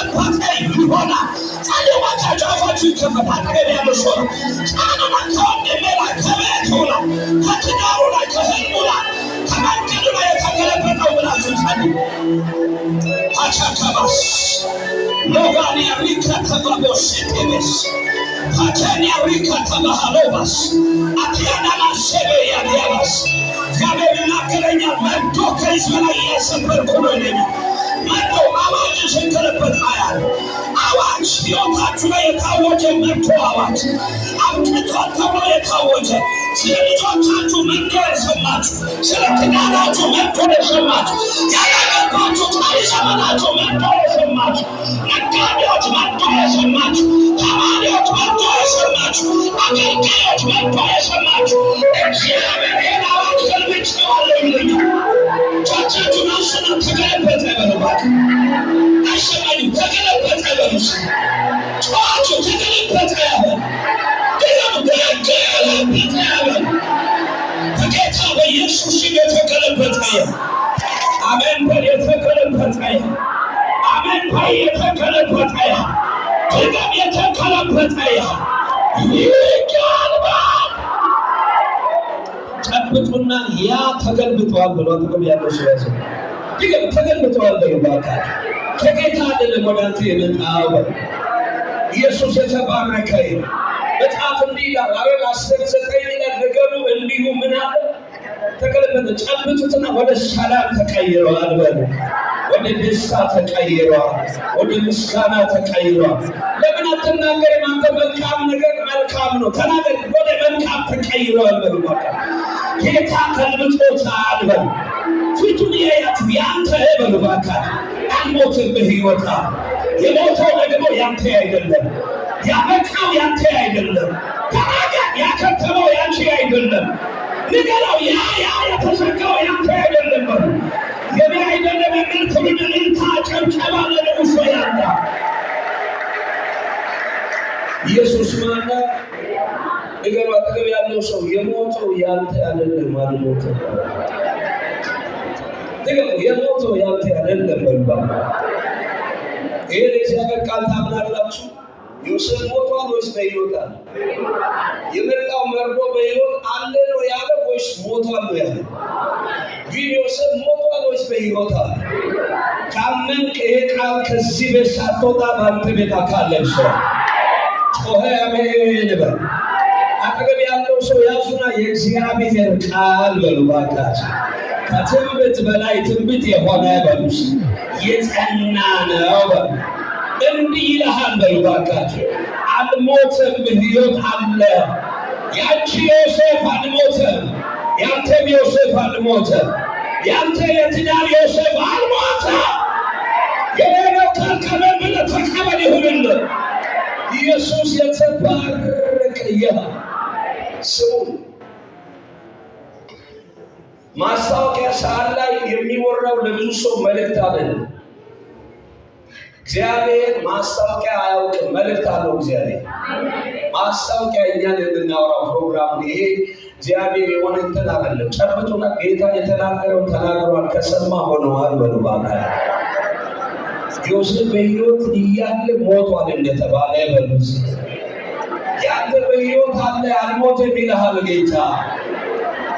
የተገለበጠ ይሆናል። ጸሎታችሁ አፋችሁ ይከፈታል። አጠገብ ያለው ሰው ጫኑና ከወንድሜ ላይ ከቤቱ ላይ ከትዳሩ ላይ ከህልሙ ላይ ከመንገዱ ላይ የተገለበጠው ብላችሁ ጸልዩ። አቻካባስ ሎጋኒያ ሪካ ተባቦስ ቴቤስ አቻኒያ ሪካ ተባሃሎባስ አቲያና ማሰበ ያዲያባስ እግዚአብሔር ይናገረኛል። መጥቶ ከሕዝብ ላይ እያሰበርኩ ነው ይለኛል። መጥቶ አዋጅ የሸከለበት አያል አዋጅ ሕይወታችሁ ላይ የታወጀ መጥቶ አዋጅ አብቅቷል ተብሎ የታወጀ ስለ ልጆቻችሁ መጥቶ የሰማችሁ፣ ስለ ትዳራችሁ መጥቶ የሰማችሁ፣ ያላገባችሁ ጣሪ ዘመናችሁ መጥቶ የሰማችሁ፣ ነጋዴዎች መጥቶ የሰማችሁ፣ ተማሪዎች መጥቶ የሰማችሁ፣ አገልጋዮች መጥቶ የሰማችሁ እግዚአብሔር አዋጅ ገልብጬዋለሁ ይለኛል። ቻቻችሁን አንሱና ተገለበጠ በሉባት። አይሰማኝም። ተገለበጠ በሉስ። ጨዋችሁ ተገለበጠ ያበል ተገለበጠ ያበል በጌታ በኢየሱስ የተገለበጠ አሜን በል የተገለበጠ አሜን በል የተገለበጠ ድገም የተገለበጠ ይገለባል። ጨብጡና ያ ተገልብጧል ብሎ አጠገብ ያለው ሰው ያዘ። ድገም ተገልብጧል በሉባታ። ከጌታ አይደለም ወደ አንተ የመጣው ኢየሱስ የተባረከ ይሁን። መጽሐፍ እንዲህ ይላል አሮን 10:9 ይላል ነገሩ እንዲሁ ምን አለ ተገለበጠ። ጨብጡትና ወደ ሰላም ተቀይሯል በሉ። ወደ ደስታ ተቀይሯል። ወደ ምስጋና ተቀይሯል። ለምን አትናገርም? አንተ መልካም ነገር መልካም ነው ተናገር። ወደ መልካም ተቀይሯል በሉ። ጌታ ገልብጦታል በሉ። ፊቱን ያያችሁ ያንተ በሉ። ባካ አልሞትም በሕይወታ የሞተው ደግሞ ያንተ አይደለም። ያበቃው ያንተ አይደለም። ተናገር። ያከተመው ያንቺ አይደለም። ንገረው። ያ የተዘጋው ያንተ አይደለም በሉ። የኔ አይደለም የሚል ትውልድ እልልታ ጨብጨባ ለንጉሥ ያንተ ኢየሱስ ማለት ንገሩ። አጠገብ ያለው ሰው የሞተው ያንተ አይደለም። አልሞተም። ንገሩ። የሞተው ያንተ አይደለም በሉ። ይሄ የእግዚአብሔር ቃል ታምናላችሁ? ዮሴፍ ሞቷል ወይስ በሕይወት አለ? የመጣው መርዶ በሕይወት አለ ነው ያለው ወይስ ሞቷል ነው ያለው? ግን ዮሴፍ ሞቷል ወይስ በሕይወት አለ? ካመንክ ይሄ ቃል ከዚህ ቤት ሳትወጣ በአንተ ቤት አካል ለብሷል። ጮኸ አሜን በል። አጠገብ ያለው ሰው ያዙና የእግዚአብሔር ቃል በሉ ባካችሁ። ከትንቢት በላይ ትንቢት የሆነ በሉስ የጸና ነው በሉ። እንዲህ ይልሃል በሉ ባካችሁ። አልሞተም በሕይወት አለ። ያንቺ ዮሴፍ አልሞተም። ያንተም ዮሴፍ አልሞተም። ያንተ የትዳር ዮሴፍ አልሞተም። የሌለው ከልከበል ብለህ ተቀበል ይሁንልህ። ኢየሱስ የተባረከ ይሁን። ስሙ ማስታወቂያ ሰዓት ላይ የሚወራው ለብዙ ሰው መልእክት አይደለም። እግዚአብሔር ማስታወቂያ አያውቅም፣ መልእክት አለው። እግዚአብሔር ማስታወቂያ እኛን እንድናወራው ፕሮግራም ይሄ እግዚአብሔር የሆነ እንትን አይደለም። ጨብጡና ጌታ የተናገረው ተናግሯል፣ ከሰማ ሆነዋል በሉ። ባካል ዮሴፍ በሕይወት እያለ ሞቷል እንደተባለ በሉ። ያንተ በሕይወት አለ አልሞተም ይልሃል ጌታ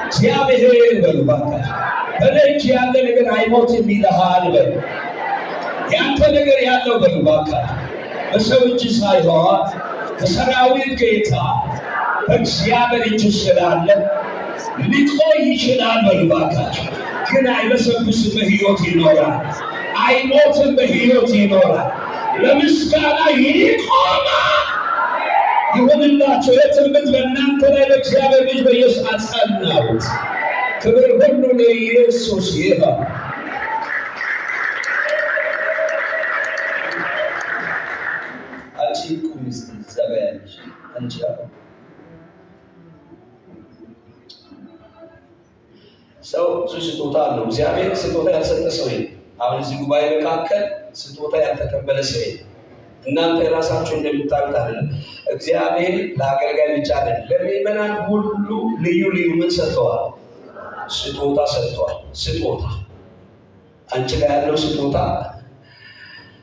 እግዚአብሔር በሉ። ባካል በደጅ ያለ ነገር አይሞትም ይልሃል በሉ። ያንተ ነገር ያለው በሉ ባካል በሰው እጅ ሳይሆን በሰራዊት ጌታ በእግዚአብሔር እጅ ስላለ ሊቆይ ይችላል በሉ ባካል። ግን አይበሰብስም፣ በሕይወት ይኖራል። አይሞትም፣ በሕይወት ይኖራል። ለምስጋና ይቆማል። ይሁንላቸው። የትንቢት በእናንተ ላይ በእግዚአብሔር ልጅ በኢየሱስ አጸናሁት። ክብር ሁሉ ለኢየሱስ ይሁን። ሰው ብዙ ስጦታ አለው። እግዚአብሔር ስጦታ ያልሰጠ ሰው የለም። አሁን እዚህ ጉባኤ መካከል ስጦታ ያልተቀበለ ሰው የለም። እናንተ ራሳችሁ እንደምታውቁት አይደለም። እግዚአብሔር ለአገልጋይ ብቻ አይደለም፣ ለምእመናን ሁሉ ልዩ ልዩ ምን ሰጥተዋል? ስጦታ ሰጥተዋል። ስጦታ አንቺ ጋር ያለው ስጦታ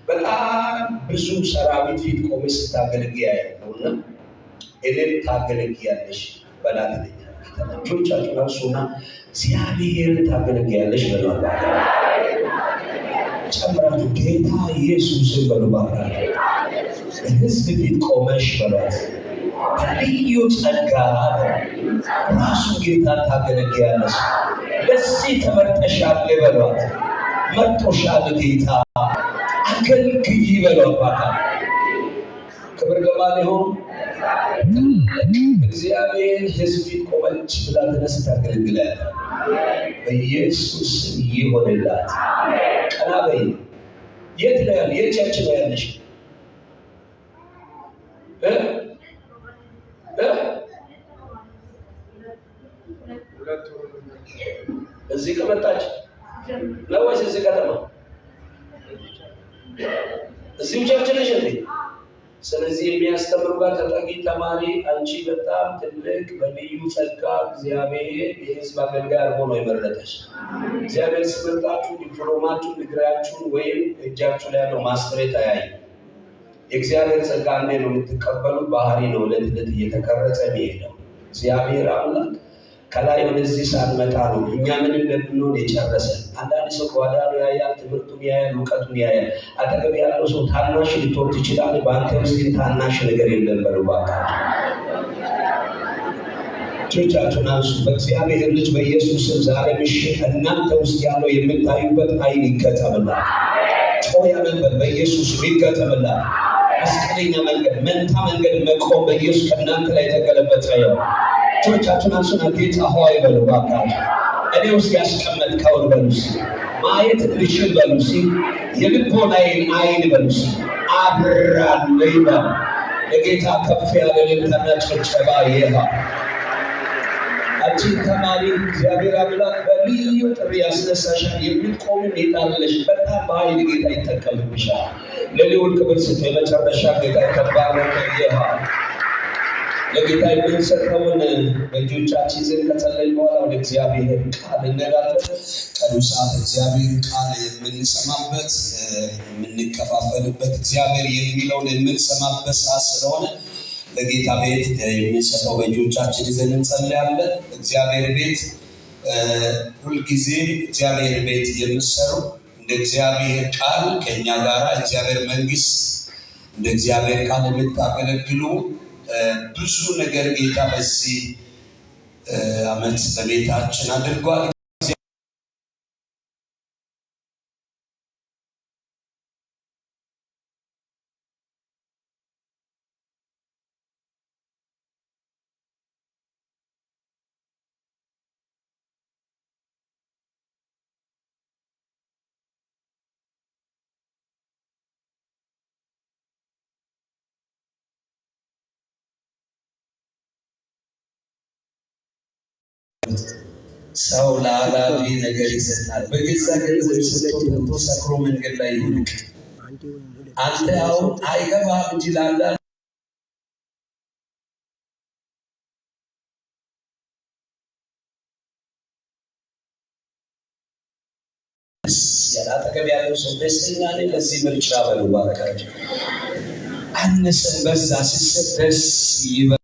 በጣም ብዙ ሰራዊት ፊት ቆመሽ ስታገለግይ ያለውና እኔን ታገለግያለሽ በላት ነኝ። እጆቻችሁን አንሱና እግዚአብሔርን ታገለግያለሽ በሏት። ጨምራችሁ ጌታ ኢየሱስን በሉ። ሕዝብ ፊት ቆመሽ በሏት። በልዩ ጸጋ ራሱ ጌታ ታገለግያለሽ። ለዚህ ተመርጠሻል በሏት። መርጦሻል ጌታ አገልግይ በሏት። ክብር ለማን ይሁን? እግዚአብሔር ሕዝብ ፊት ቆመች ብላ ተነስታ ታገለግላለች። በኢየሱስ ይሆንላት። ቀና በይ። የት ነው ያለ? የት ቸርች ነው ያለሽ? እዚህ ከመጣች ነው ወይስ እዚህ ከተማ? እዚህ ቸርች ነሽ እንዴ? ስለዚህ የሚያስተምሩ ጋር ተጠቂ ተማሪ አንቺ በጣም ትልቅ በልዩ ጸጋ እግዚአብሔር የሕዝብ አገልጋይ አድርጎ ነው የመረጠሽ። እግዚአብሔር ሲመርጣችሁ ዲፕሎማችሁን፣ ዲግሪያችሁን ወይም እጃችሁ ላይ ያለው ማስተሬት አያይ። የእግዚአብሔር ጸጋ እንዴ ነው የምትቀበሉት? ባህሪ ነው ዕለት ዕለት እየተቀረጸ የሚሄደው። እግዚአብሔር አምላክ ከላይ ወደዚህ ሳንመጣ ነው እኛ ምን እንደምንሆን የጨረሰን። አንዳንድ ሰው ጓዳኑ ያያል፣ ትምህርቱን ያያል፣ እውቀቱን ያያል። አጠገብ ያለው ሰው ታናሽ ልትሆን ትችላለህ፣ በአንተ ውስጥ ግን ታናሽ ነገር የለም በሉ እባካችሁ። እጆቻችሁን አንሱ። በእግዚአብሔር ልጅ በኢየሱስ ስም ዛሬ ምሽት እናንተ ውስጥ ያለው የምታዩበት ዓይን ይገጠምላል። ጮያ መንገድ በኢየሱስ ይገጠምላል። መስቀለኛ መንገድ፣ መንታ መንገድ መቆም በኢየሱስ ከእናንተ ላይ የተገለበጠ ነው። እጆቻችሁን አንሱና ጌታ ሆይ በሉ እባካችሁ። እኔ ውስጥ ያስቀመጥከውን በሉ እስኪ ማየት እንድችል በሉ እስኪ የልቦናዬን ዓይን በሉ እስኪ አብራለኝ በሉ። ለጌታ ከፍ ያለ እልልታና ጭብጨባ ይሁን። አንቺ ተማሪ እግዚአብሔር አምላክ በልዩ ጥሪ ያስነሳሻል። የምትቆሚም የጣለሽ በጣም በኃይል ጌታ ይጠቀምብሻል። ለልዑል ክብር ስጥ። የመጨረሻ ጌታ የተባረከ ይሁን። ለጌታ የምንሰጠውን በእጆቻችን ይዘን ከጸለይን በኋላ ወደ እግዚአብሔር ቃል እንሄዳለን። ቅዱሳን እግዚአብሔር ቃል የምንሰማበት የምንከፋፈልበት እግዚአብሔር የሚለውን የምንሰማበት ሰዓት ስለሆነ ለጌታ ቤት የምንሰጠው በእጆቻችን ይዘን እንጸልያለን። እግዚአብሔር ቤት ሁልጊዜ እግዚአብሔር ቤት የምትሰሩ እንደ እግዚአብሔር ቃል ከእኛ ጋር እግዚአብሔር መንግስት እንደ እግዚአብሔር ቃል የምታገለግሉ ብዙ ነገር ጌታ በዚህ ዓመት በቤታችን አድርጓል። ሰው ለአላፊ ነገር ይሰጣል። በገዛ ገንዘብ ሰጥቶ ሰክሮ መንገድ ላይ ይውድቅ። አንተ አሁን አይገባም እንጂ ላላ ያላጠገብ ያለው ሰው ደስተኛ ነኝ ለዚህ ምርጫ በሉ እባካችሁ። አነሰን በዛ ሲሰጥ ደስ ይበል።